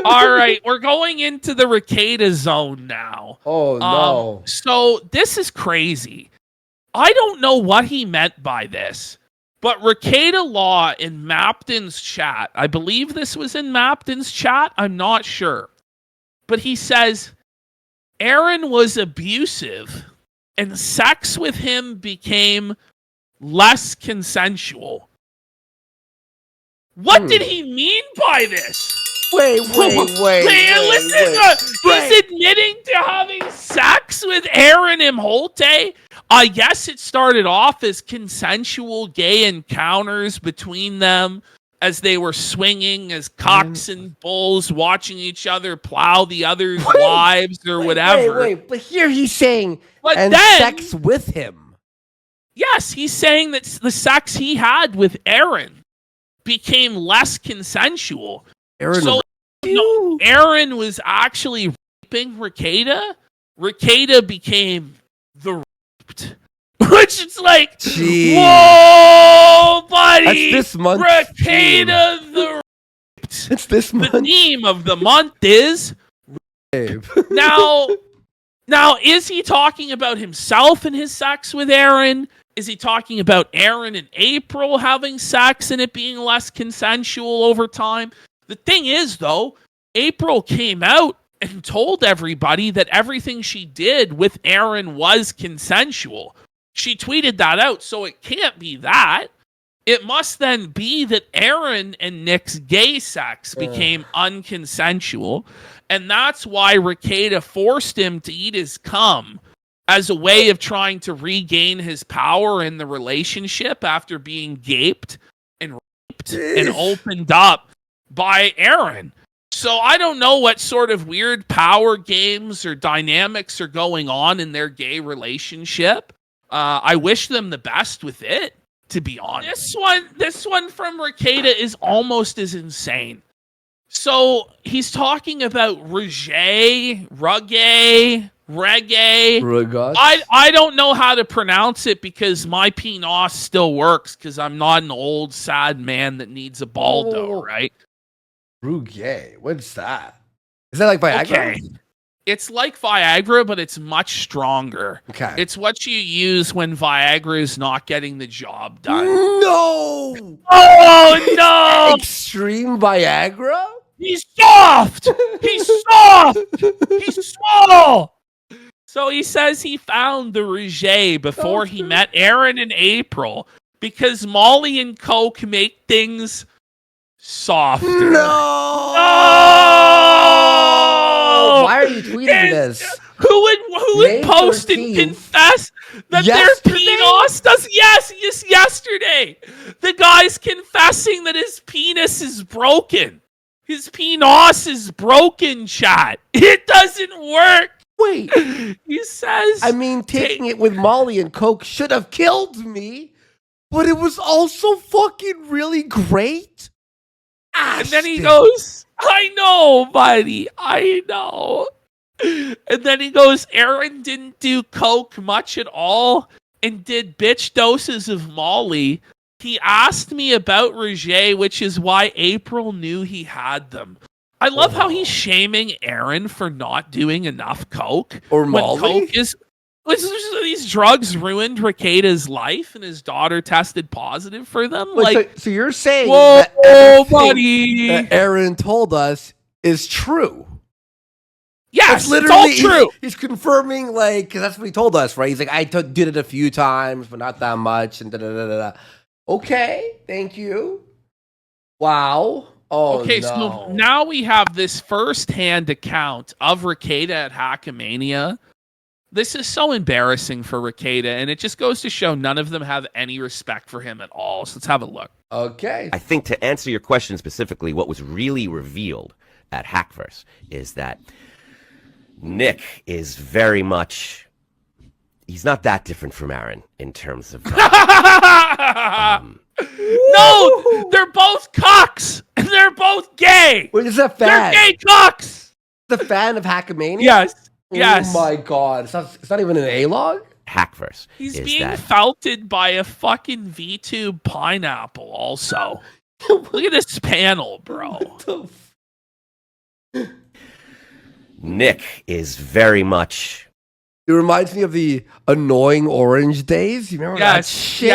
All right, we're going into the Rekieta zone now. Oh no. So this is crazy. I don't know what he meant by this, but Rekieta Law in Mapton's chat, I believe this was in Mapton's chat, I'm not sure. But he says Aaron was abusive and sex with him became less consensual. What did he mean by this? Wait. Listen, he's admitting to having sex with Aaron Imholte. I guess it started off as consensual gay encounters between them as they were swinging as cocks and bulls, watching each other plow the other's lives or whatever. Wait. But here he's saying, but and then, sex with him. Yes, he's saying that the sex he had with Aaron became less consensual. Aaron was actually raping Rekieta. Rekieta became the raped. Which is like, jeez. Whoa, buddy! That's this month. Rekieta the raped. It's this month. The theme of the month is now, is he talking about himself and his sex with Aaron? Is he talking about Aaron and April having sex and it being less consensual over time? The thing is, though, April came out and told everybody that everything she did with Aaron was consensual. She tweeted that out, so it can't be that. It must then be that Aaron and Nick's gay sex became unconsensual, and that's why Rekieta forced him to eat his cum as a way of trying to regain his power in the relationship after being gaped and raped and opened up by Aaron. So I don't know what sort of weird power games or dynamics are going on in their gay relationship. I wish them the best with it, to be honest. This one from Rekieta is almost as insane. So he's talking about reggae. I don't know how to pronounce it because my penis still works because I'm not an old sad man that needs a baldo, right? Reggae. What's that? Is that like Viagra? Okay. It's like Viagra, but it's much stronger. Okay. It's what you use when Viagra is not getting the job done. No! Oh, no! Extreme Viagra? He's soft! He's soft! He's small! So he says he found the reggae before he met Aaron in April because Molly and Coke make things softer. No! Why are you tweeting this? Who would post 13th. And confess that their penis does? Yes, yesterday. The guy's confessing that his penis is broken. His penis is broken, chat. It doesn't work. Wait. He says... I mean, taking it with Molly and Coke should have killed me, but it was also fucking really great. And then he goes, I know, buddy. I know. And then he goes, Aaron didn't do Coke much at all and did bitch doses of Molly. He asked me about Roger, which is why April knew he had them. I love how he's shaming Aaron for not doing enough Coke. Or Molly? When Coke is... These drugs ruined Rekieta's life and his daughter tested positive for them. So you're saying that buddy, that Aaron told us is true. Yes, it's all true. He's confirming, because that's what he told us, right? He's like, I did it a few times, but not that much, and da-da-da-da-da. Okay, thank you. Wow. Oh, okay, no. So now we have this first-hand account of Rekieta at Hackamania. This is so embarrassing for Rekieta, and it just goes to show none of them have any respect for him at all. So let's have a look. Okay. I think to answer your question specifically, what was really revealed at Hackverse is that Nick is very much... He's not that different from Aaron in terms of... No! They're both cocks! And they're both gay! Wait, is that fan? They're gay cocks! The fan of Hackamania? Yes. Yes. Oh my god. It's not even an A-log? Hackverse. He's being felted by a fucking VTube pineapple also. Look at this panel, bro. Nick is very much. It reminds me of the annoying orange days. You remember that shit?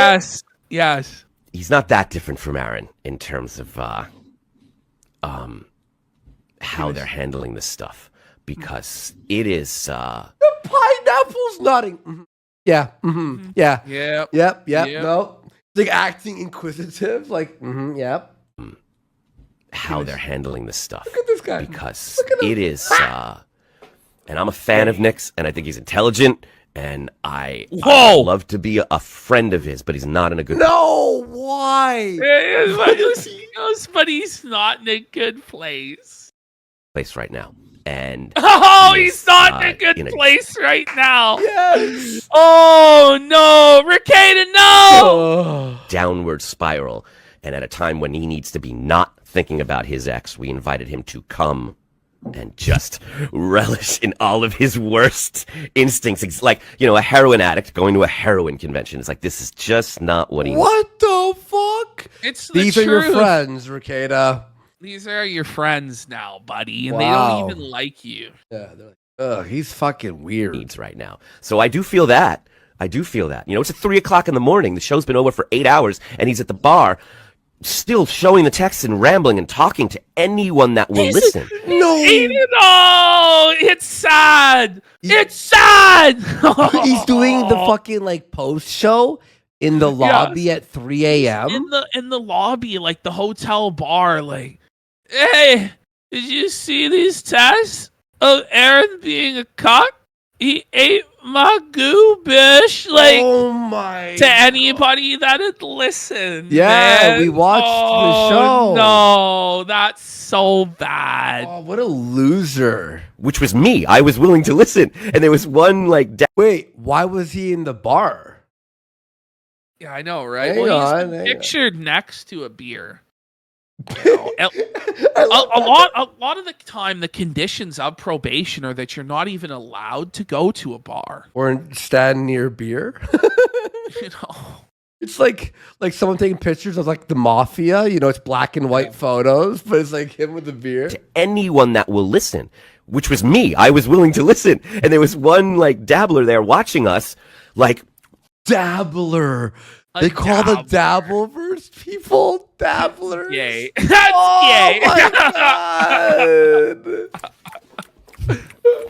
Yes. He's not that different from Aaron in terms of how they're handling this stuff, because it is. The pineapple's nodding. Mm-hmm. Yeah. Mm-hmm. Yeah. Yep. No. Like acting inquisitive. Like. Mm-hmm. Yep. How they're handling this stuff. Look at this guy. Because it is. And I'm a fan of Nick's, and I think he's intelligent, and I love to be a friend of his, but he's not in a good. No. Why? But he's not in a good place. Right now. And he's not in a good place right now. Yes. Oh no, Rekieta, no! Downward spiral. And at a time when he needs to be not thinking about his ex, we invited him to come and just relish in all of his worst instincts. It's like, a heroin addict going to a heroin convention. It's like, this is just not what he needs. What the fuck? It's the These truth. are your friends, Rekieta. These are your friends now, buddy, and Wow. they don't even like you. Yeah, they're like, ugh, he's fucking weird. Needs right now. So I do feel that. It's at 3:00 in the morning. The show's been over for 8 hours, and he's at the bar, still showing the text and rambling and talking to anyone that will listen. No, It's sad. It's sad. he's doing the fucking like post show in the lobby at 3 a.m. in the lobby, like the hotel bar, like, hey, did you see these tests of Aaron being a cock? He ate my goo, bitch. Like, oh my! to anybody that'd listen. Yeah, man. we watched the show. No, that's so bad. Oh, what a loser! Which was me. I was willing to listen. And there was one, Wait, why was he in the bar? Yeah, I know, right? Hang on, he's hang pictured next to a beer. A lot of the time, the conditions of probation are that you're not even allowed to go to a bar or stand near beer. It's like someone taking pictures of like the mafia. It's black and white photos, but it's like him with the beer. To anyone that will listen, which was me. I was willing to listen. And there was one dabbler there watching us, Dabbler. They call the Dabbleverse people dabblers. Yay. That's gay. My God.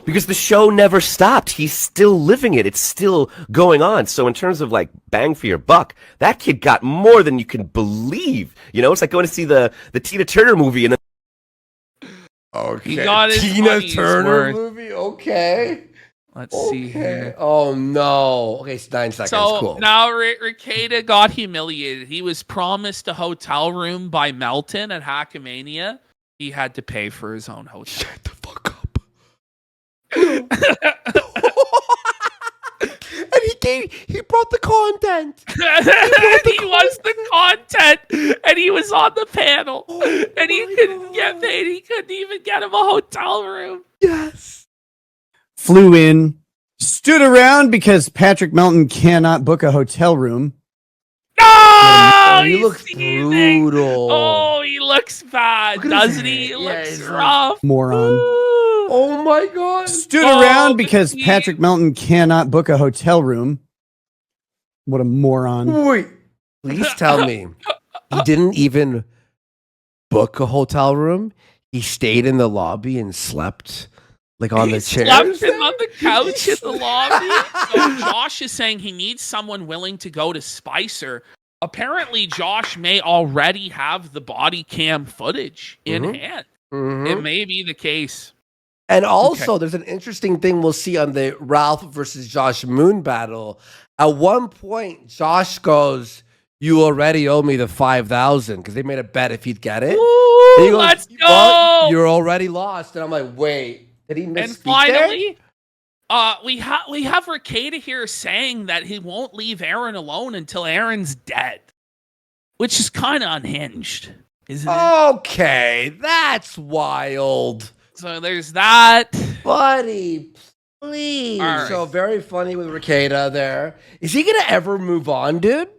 because the show never stopped. He's still living it. It's still going on. So in terms of bang for your buck, that kid got more than you can believe. It's like going to see the Tina Turner movie and Okay. He got his Tina money's Turner worth. movie. Okay. Let's see here. Oh no. Okay, it's 9 seconds. So Cool. now Rekieta got humiliated. He was promised a hotel room by Melton at Hackamania. He had to pay for his own hotel. Shut the fuck up. And he brought the content. He was the content, and he was on the panel, and he couldn't get paid. He couldn't even get him a hotel room. Yes. Flew in, stood around because Patrick Melton cannot book a hotel room. No, he looks seething. brutal. Oh, he looks bad, Look at his doesn't he? He hair. looks he's rough. Moron. Ooh. Oh my God. Stood Oh, around because but he- Patrick Melton cannot book a hotel room. What a moron. Wait. Please tell me he didn't even book a hotel room. He stayed in the lobby and slept on the chairs. Slept him on the couch in the lobby. So Josh is saying he needs someone willing to go to Spicer. Apparently, Josh may already have the body cam footage in hand. Mhm. It may be the case. And also, there's an interesting thing we'll see on the Ralph versus Josh Moon battle. At one point, Josh goes, "You already owe me the 5,000," because they made a bet if he'd get it. Ooh, And he goes, let's go! "Well, you're already lost." And I'm like, "Wait, did he miss?" And finally, we have Rekieta here saying that he won't leave Aaron alone until Aaron's dead, which is kind of unhinged, isn't it? Okay, that's wild, So there's that. buddy. Please. All right. So very funny with Rekieta there. Is he gonna ever move on, dude?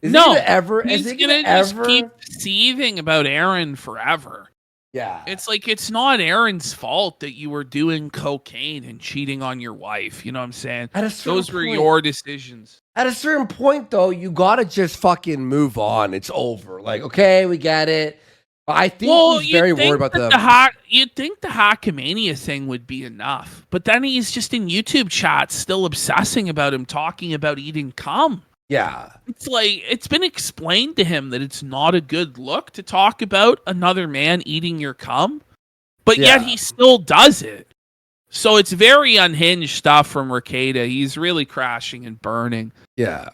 Is No, he gonna ever? He's is he gonna gonna just ever? keep seething about Aaron forever. Yeah. It's like, it's not Aaron's fault that you were doing cocaine and cheating on your wife. You know what I'm saying? At a certain Those were point- your decisions. At a certain point, though, you gotta just fucking move on. It's over. Like, okay, we get it. I think he's very worried about You'd think the Hackamania thing would be enough, but then he's just in YouTube chats still obsessing about him talking about eating cum. Yeah. It's like, it's been explained to him that it's not a good look to talk about another man eating your cum, but yet he still does it. So it's very unhinged stuff from Rekieta. He's really crashing and burning. Yeah.